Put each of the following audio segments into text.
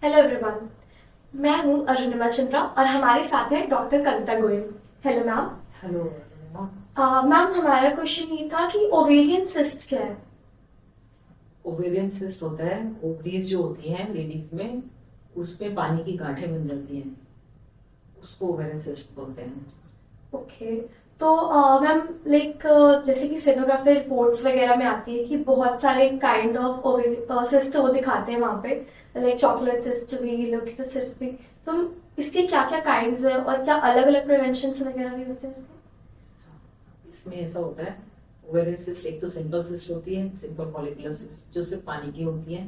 Hello everyone. मैं हूँ अरुणिमा चंद्रा और हमारे साथ हैं doctor Kavita Goyal. Hello ma'am. Hello. Ma'am, हमारा क्वेश्चन ये था कि ओवेरियन सिस्ट क्या है। ओवेरियन सिस्ट होता है, ओवरीज जो होती हैं लेडीज में, उसमें पानी की गांठें बन जाती हैं, उसको ओवेरियन सिस्ट बोलते हैं। ओके। तो मैम, लाइक जैसे कि सोनोग्राफी रिपोर्ट्स वगैरह में आती है कि बहुत सारे काइंड ऑफ सिस्ट वो दिखाते हैं वहाँ पे, लाइक चॉकलेट सिस्ट भी, लोकेट सिस्ट भी। तो इसके क्या क्या काइंड्स है और क्या अलग अलग प्रिवेंशन वगैरह भी होते हैं इसके? इसमें ऐसा होता है, ओवेरियन सिस्ट एक तो सिंपल सिस्ट होती है, सिंपल फॉलिकुलर सिस्ट जो सिर्फ पानी की होती है।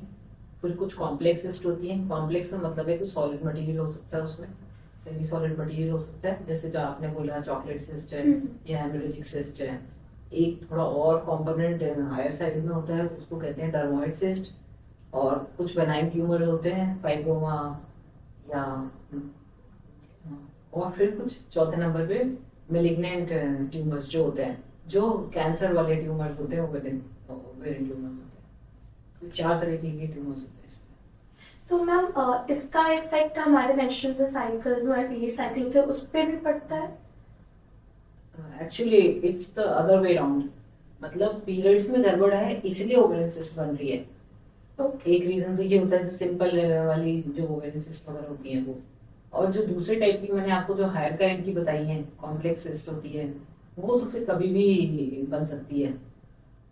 फिर कुछ कॉम्प्लेक्स सिस्ट होती है। कॉम्प्लेक्स का मतलब है कि सॉलिड मटेरियल हो सकता है, उसमें सेमी सॉलिड मटेरियल हो सकता है, जैसे जो आपने बोला चॉकलेट सिस्ट है हम्म। या हेमोरेजिक सिस्ट है। एक थोड़ा और कॉम्पोनेंट हायर साइड में होता है, उसको कहते हैं डर्मोइड सिस्ट। और कुछ बेनाइन ट्यूमर्स होते हैं, फाइब्रोमा या और फिर कुछ चौथे नंबर पे मेलिग्नेंट ट्यूमर्स जो होते हैं, जो कैंसर वाले ट्यूमर्स होते हैं, ओवेरियन ओवेरियन ट्यूमर्स होते हैं। तो चार तरीके के ट्यूमर्स होते हैं इसमें। तो मैम, इसका इफेक्ट हमारे मेंस्ट्रुअल साइकिल जो है, पीरियड साइकिल होते हैं, उस पर भी पड़ता है? Actually it's the other way round. मतलब पीरियड्स में गड़बड़ है इसलिए ओवेरियन सिस्ट बन रही है। ओके। एक रीजन तो ये होता है, जो सिंपल वाली जो ओवेरियन सिस्ट वगैरह होती है वो। और जो दूसरे टाइप की मैंने आपको जो हायर काइंड की बताई है, कॉम्प्लेक्स सिस्ट होती है, वो तो फिर कभी भी बन सकती है।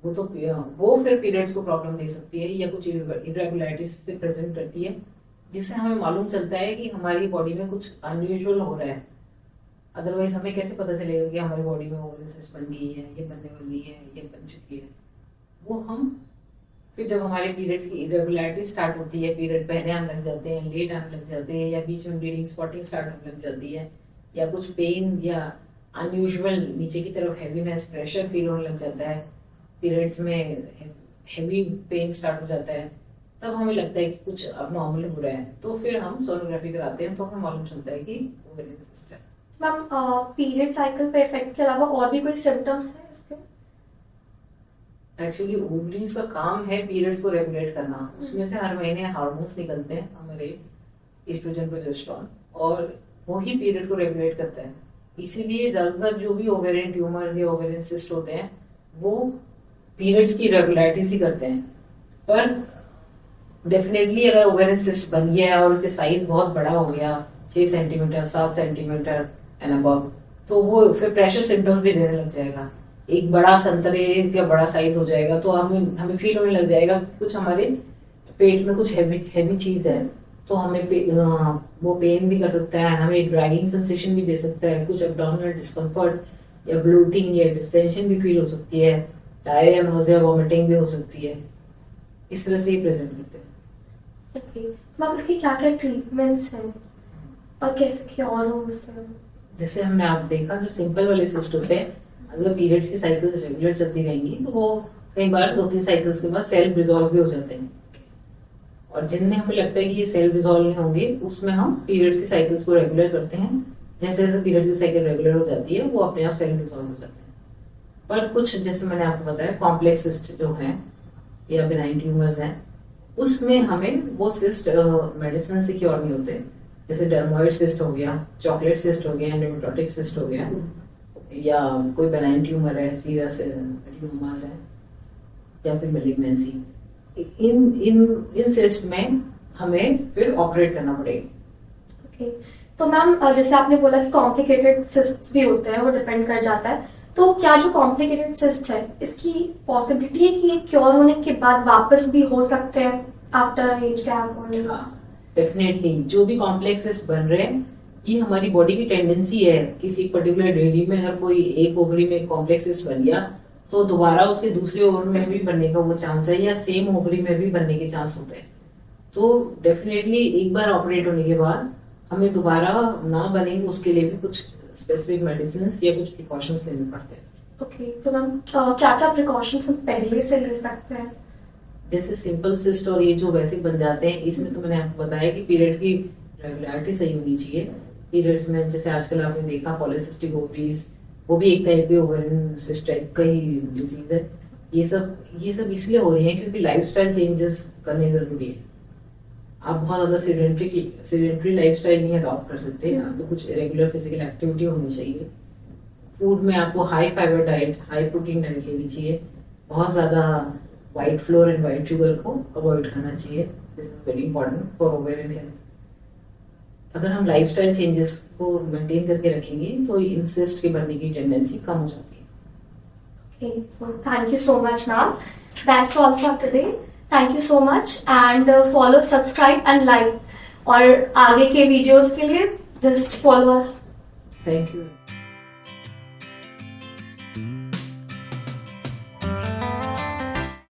वो फिर पीरियड्स को प्रॉब्लम दे सकती है या कुछ इरेगुलरिटीज से प्रेजेंट करती है, जिससे हमें मालूम चलता है कि हमारी बॉडी में कुछ अनयूजुअल हो रहा है। अदरवाइज हमें कैसे पता चलेगा कि हमारी बॉडी में ओवरी सिस्ट बन गई है, ये बनने वाली है, ये बन चुकी है। वो हम फिर जब हमारे पीरियड्स की इरेगुलरिटी स्टार्ट होती है, पीरियड पहले आने लग जाते हैं, लेट आने लग जाते हैं, या बीच में ब्लीडिंग स्पॉटिंग स्टार्ट होने लग जाती है, या कुछ पेन या अनयूजुअल नीचे की तरफ हैवीनेस, प्रेशर फील होने लग जाता है, पीरियड्स में हैवी पेन स्टार्ट हो जाता है, तब हमें लगता है कि कुछ अबनॉर्मल हो रहा है। तो फिर हम सोनोग्राफी कराते हैं, तो हमें मालूम चलता है कि ओवेरियन सिस्ट है। मैम, पीरियड साइकिल पे इफेक्ट के अलावा और भी कोई सिम्टम्स हैं इसके? एक्चुअली ओवरीज का काम है पीरियड्स को रेगुलेट करना। उसमें से हर महीने हार्मोन्स निकलते हैं हमारे, एस्ट्रोजन, प्रोजेस्टेरॉन, और वो ही पीरियड को रेगुलेट करता है। इसीलिए ज्यादातर जो भी ओवेरियन ट्यूमर या ओवेरियन सिस्ट होते हैं, वो पीरियड्स की रेगुलरिटीज ही करते हैं। पर डेफिनेटली अगर ओवेरियन सिस्ट बन गया है और उसके साइज बहुत बड़ा हो गया, 6 सेंटीमीटर, 7 सेंटीमीटर एंड अबव, तो वो फिर प्रेशर सिम्टम्स भी देने लग जाएगा। एक बड़ा संतरे का बड़ा साइज हो जाएगा, तो हमें हमें फील होने लग जाएगा कि कुछ हमारे पेट में कुछ हैवी हैवी चीज है। तो हमें वो पेन भी कर सकता है, हमें ड्रैगिंग सेंसेशन भी दे सकता है, कुछ एब्डोमिनल डिस्कम्फर्ट या ब्लोटिंग या डिस्टेंशन भी फील हो सकती है, डायरिया, नोजिया, वॉमिटिंग भी हो सकती है। इस तरह से ही प्रेजेंट करते हैं। ओके। मैम, इसके क्या क्या ट्रीटमेंट्स हैं और कैसे क्योर हो उससे? जैसे हमने आप देखा, जो सिंपल वाले सिस्ट होते हैं, अगर पीरियड्स की साइकिल्स रेगुलर चलती रहेंगी तो वो कई बार 2-3 साइकिल्स के बाद सेल्फ रिजॉल्व भी हो जाते हैं। और जिनमें हमें लगता है कि ये सेल्फ रिजॉल्व नहीं होंगे, उसमें हम पीरियड्स की साइकिल्स को रेगुलर करते हैं। जैसे जैसे पीरियड की साइकिल रेगुलर हो जाती है, वो अपने आप सेल्फ रिजॉल्व हो जाते हैं। पर कुछ, जैसे मैंने आपको बताया, कॉम्प्लेक्स सिस्ट जो है या बिनाइन ट्यूमर्स हैं, उसमें हमें वो सिस्ट मेडिसिन से क्योर नहीं होते। जैसे डर्मोइड सिस्ट हो गया, चॉकलेट सिस्ट हो गया, नेमेटोटिक सिस्ट हो गया, या कोई बेनाइन ट्यूमर है, सीरस ट्यूमर्स है, या फिर मेलिग्नेंसी, इन इन इन सिस्ट में हमें फिर ऑपरेट करना पड़ेगा। ओके। तो मैम, जैसे आपने बोला कि कॉम्प्लिकेटेड सिस्ट भी होते हैं, वो डिपेंड कर जाता है। तो क्या जो कॉम्प्लिकेटेड सिस्ट है, इसकी पॉसिबिलिटी है कि ये क्योर होने के बाद वापस भी हो सकते हैं आफ्टर एज गैप? और हाँ, डेफिनेटली जो भी कॉम्प्लेक्सेस बन रहे हैं, ये हमारी बॉडी की टेंडेंसी है। किसी पर्टिकुलर लेडी में अगर कोई एक ओवरी में कॉम्प्लेक्सेस बन गया, तो दोबारा उसके दूसरे ओवरी में भी बनने का वो चांस है, या सेम ओवरी में भी बनने के चांस होते हैं। तो डेफिनेटली एक बार ऑपरेट होने के बाद हमें दोबारा ना बने, उसके लिए भी कुछ स्पेसिफिक मेडिसिन या कुछ प्रिकॉशंस लेने पड़ते हैं। ओके। तो मैम, क्या क्या प्रिकॉशंस हम पहले से ले सकते हैं? जैसे सिंपल सिस्ट और ये जो वैसे बन जाते हैं, इसमें तो मैंने आपको बताया कि पीरियड की रेगुलरिटी सही होनी चाहिए। पीरियड्स में जैसे आजकल आपने देखा पॉलिसिस्टिक ओवरीज, वो भी एक टाइप की ओवेरियन सिस्ट टाइप का ही डिजीज है। ये सब इसलिए हो रही है क्योंकि लाइफस्टाइल चेंजेस करने जरूरी है। आप बहुत ज्यादा सीडेंटरी लाइफस्टाइल नहीं अडॉप्ट कर सकते। आपको कुछ रेगुलर फिजिकल एक्टिविटी होनी चाहिए। फूड में आपको high fibre diet, high protein diet लेनी चाहिए। बहुत ज्यादा white floor and white sugar को अवॉइड करना चाहिए। This is very important for ovarian health. अगर हम लाइफस्टाइल चेंजेस को मेंटेन करके रखेंगे तो इंसिस्ट के बनने की टेंडेंसी कम हो जाती है। Okay, so thank you so much, ma'am. That's all for today. Thank you so much and follow, subscribe and like. और आगे के वीडियोस के लिए just follow us. Thank you.